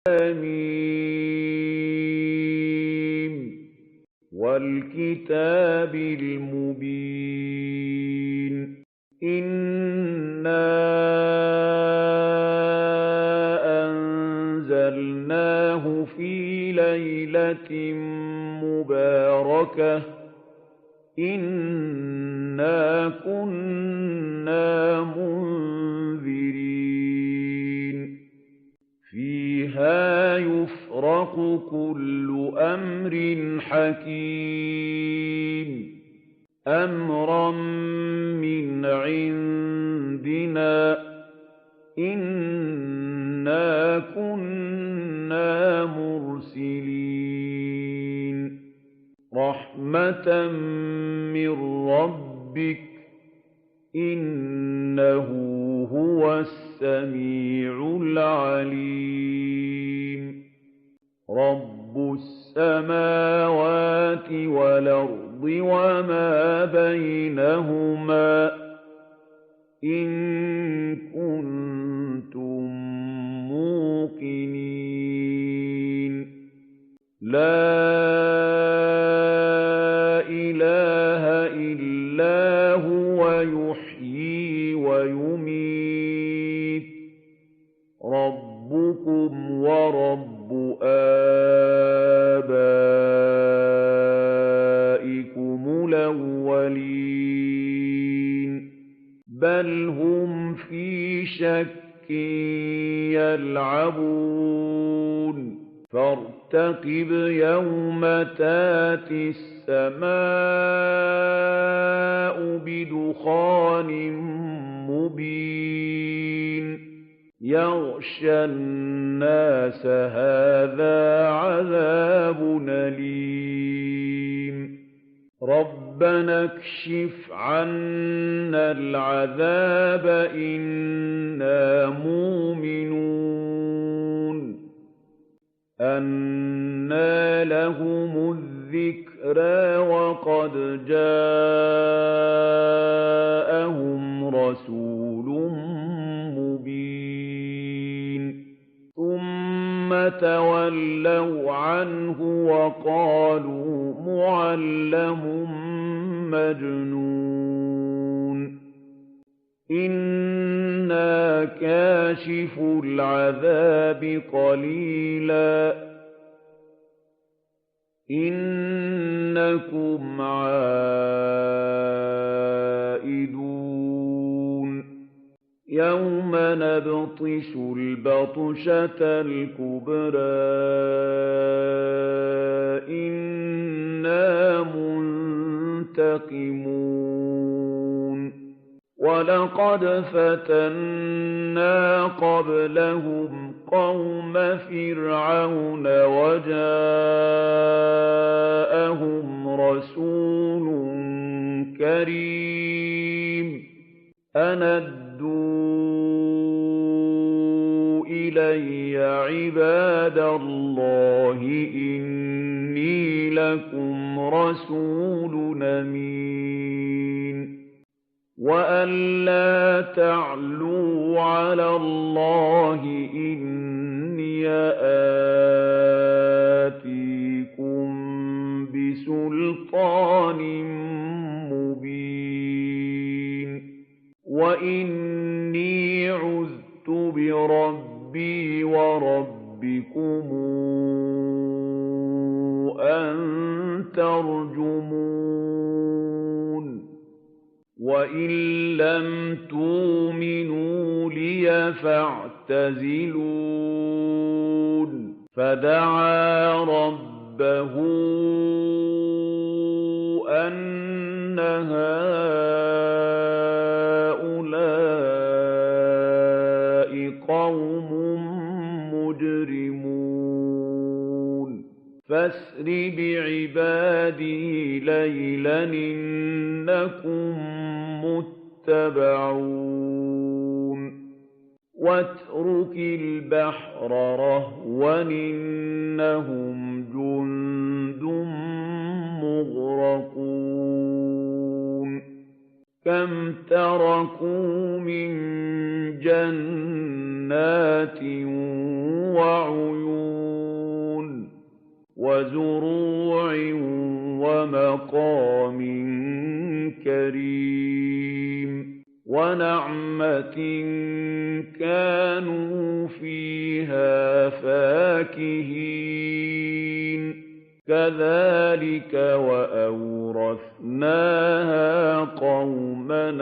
حم والكتاب المبين إنا أنزلناه في ليلة مباركة إنا كنا منذرين فيها يفرق كل أمر حكيم أمرا من عندنا إنا كنا مرسلين رحمة من ربك إنه هو السميع العليم رب السماوات والأرض وما بينهما إن كنتم موقنين لا إله إلا هو يحيي ويميت ربكم ورب آبائكم الأولين بل هم في شك يلعبون فارتقب يوم تاتي السماء بدخان مبين يغشى الناس هذا عذاب أليم ربنا اكشف عنا العذاب إنا مؤمنون أنى لهم الذكرى وقد جاءهم رسول مبين ثم تولوا عنه وقالوا معلم مجنون إنا كاشف العذاب قليلا إنكم عائدون يوم نبطش البطشة الكبرى إنا منتقمون ولقد فتنا قبلهم قوم فرعون وجاءهم رسول كريم أن أدوا إلي عباد الله إني لكم رسول أمين وأن لا تعلوا على الله إني آتيكم بسلطان مبين وإني عذت بربي وربكم أن ترجمون وإن لم تؤمنوا لي فاعتزلون فدعا ربه أن هؤلاء قوم مجرمون فاسر بعبادي ليلا إنكم متبعون واترك البحر رهوا إنهم جند مغرقون كم تركوا من جنات وعيون وَزُرُوعٍ وَمَقَامٍ كَرِيمٍ وَنَعْمَةٍ كَانُوا فِيهَا فَاكِهِينَ كَذَٰلِكَ وَأَوْرَثْنَاهَا قَوْمًا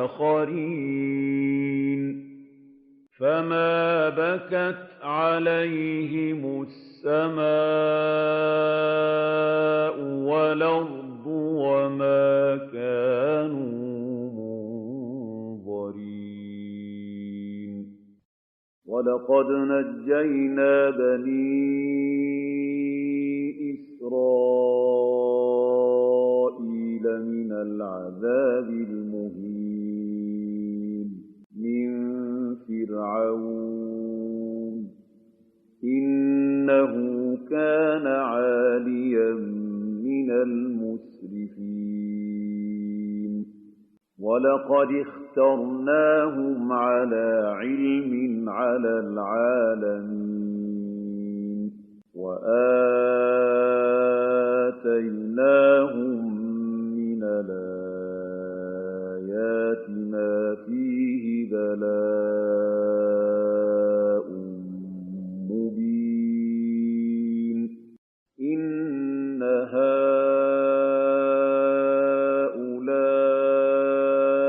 آخَرِينَ فَمَا بَكَتْ عَلَيْهِمُ السَّمَاءُ وَالْأَرْضُ وَمَا كَانُوا مُنظَرِينَ وَلَقَدْ نَجَّيْنَا بَنِي إِسْرَائِيلَ مِنَ الْعَذَابِ الْمُهِينِ مِن فِرْعَوْنَ ۚ إِنَّهُ كَانَ عَالِيًا مِّنَ الْمُسْرِفِينَ وَلَقَدِ اخْتَرْنَاهُمْ عَلَىٰ عِلْمٍ عَلَى الْعَالَمِينَ وَآتَيْنَاهُم مِّنَ الْآيَاتِ مَا فِيهِ بَلَاءٌ مُّبِينٌ إِنَّ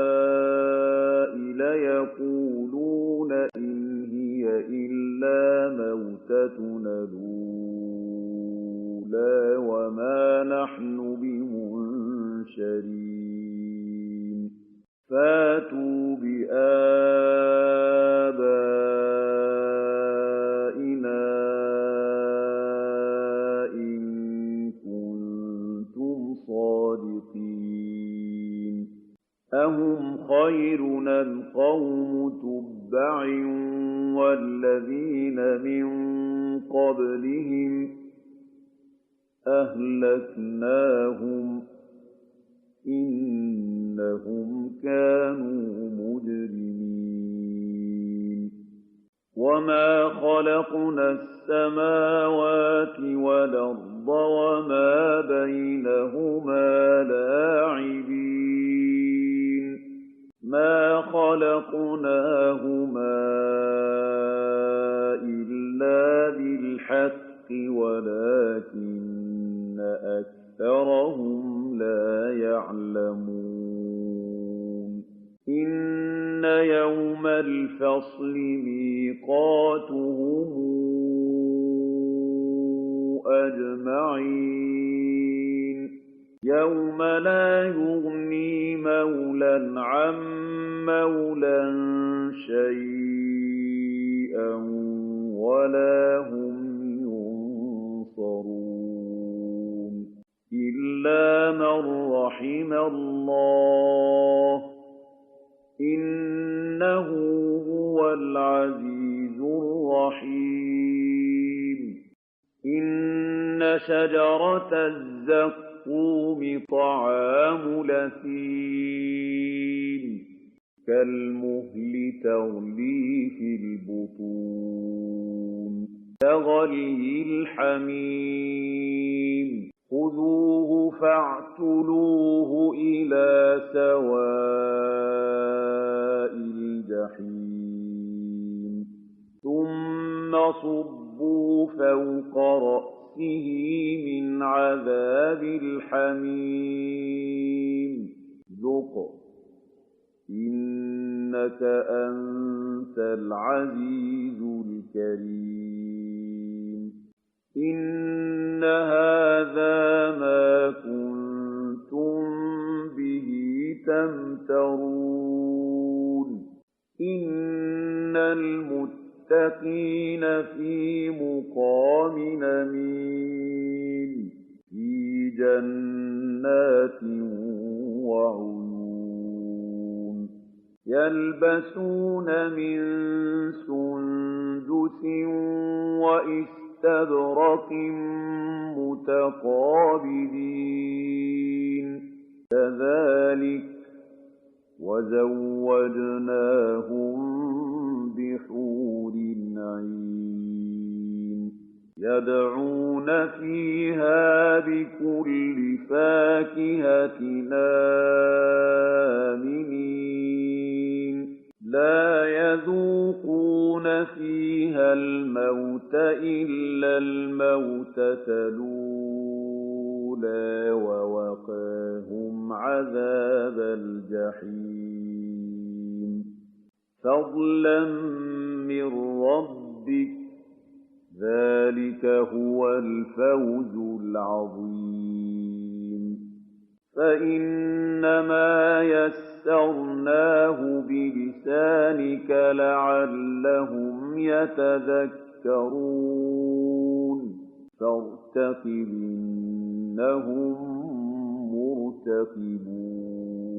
هَٰؤُلَاءِ لَيَقُولُونَ إِنْ هِيَ إِلَّا مَوْتَتُنَا الْأُولَىٰ وَمَا نَحْنُ بِمُنشَرِينَ فَأْتُوا بِآبَائِنَا إِن كُنتُمْ صَادِقِينَ أَهُمْ خَيْرٌ أَمْ قَوْمُ تُبَّعٍ وَالَّذِينَ مِن قَبْلِهِمْ ۚ أَهْلَكْنَاهُمْ ۖ إِنَّهُمْ كَانُوا مُجْرِمِينَ وَمَا خَلَقْنَا السَّمَاوَاتِ وَالْأَرْضَ وَمَا بَيْنَهُمَا لَاعِبِينَ مَا خَلَقْنَاهُمَا إِلَّا بِالْحَقِّ وَلَٰكِنَّ أَكْثَرَهُمْ لَا يَعْلَمُونَ إِنَّ يَوْمَ الْفَصْلِ مِيقَاتُهُمْ أَجْمَعِينَ يَوْمَ لَا يُغْنِي مَوْلًى عَن مَّوْلًى شَيْئًا وَلَا هُمْ يُنصَرُونَ إِلَّا مَن رَّحِمَ اللَّهُ ۚ إِنَّهُ هُوَ الْعَزِيزُ الرَّحِيمُ إِنَّ شَجَرَتَ الزَّقُّومِ طَعَامُ الْأَثِيمِ كَالْمُهْلِ يَغْلِي فِي الْبُطُونِ كَغَلْيِ الْحَمِيمِ خُذُوهُ فَاعْتِلُوهُ إِلَىٰ سَوَاءِ الْجَحِيمِ ثُمَّ صُبُّوا فَوْقَ رَأْسِهِ مِنْ عَذَابِ الْحَمِيمِ ذُقْ إِنَّكَ أَنتَ الْعَزِيزُ الْكَرِيمُ إِنَّ هَٰذَا مَا كُنتُم بِهِ تَمْتَرُونَ إِنَّ الْمُتَّقِينَ فِي مَقَامٍ أَمِينٍ فِي جَنَّاتٍ وَعُيُونٍ يَلْبَسُونَ مِن سُندُسٍ وَإِسْتَبْرَقٍ مُّتَقَابِلِينَ كَذَٰلِكَ وَزَوَّجْنَاهُم بِحُورٍ عِينٍ يَدْعُونَ فِيهَا بِكُلِّ فَاكِهَةٍ آمِنِينَ لَا يَذُوقُونَ فِيهَا الْمَوْتَ إِلَّا الْمَوْتَةَ الْأُولَىٰ وَوَقَاهُمْ عَذَابَ الْجَحِيمِ فَضْلًا مِّن رَّبِّكَ ۚ ذَٰلِكَ هُوَ الْفَوْزُ الْعَظِيمُ فَإِنَّمَا يَسَّرْنَاهُ بِلِسَانِكَ لَعَلَّهُمْ يَتَذَكَّرُونَ فَارْتَقِبْ إِنَّهُم مُّرْتَقِبُونَ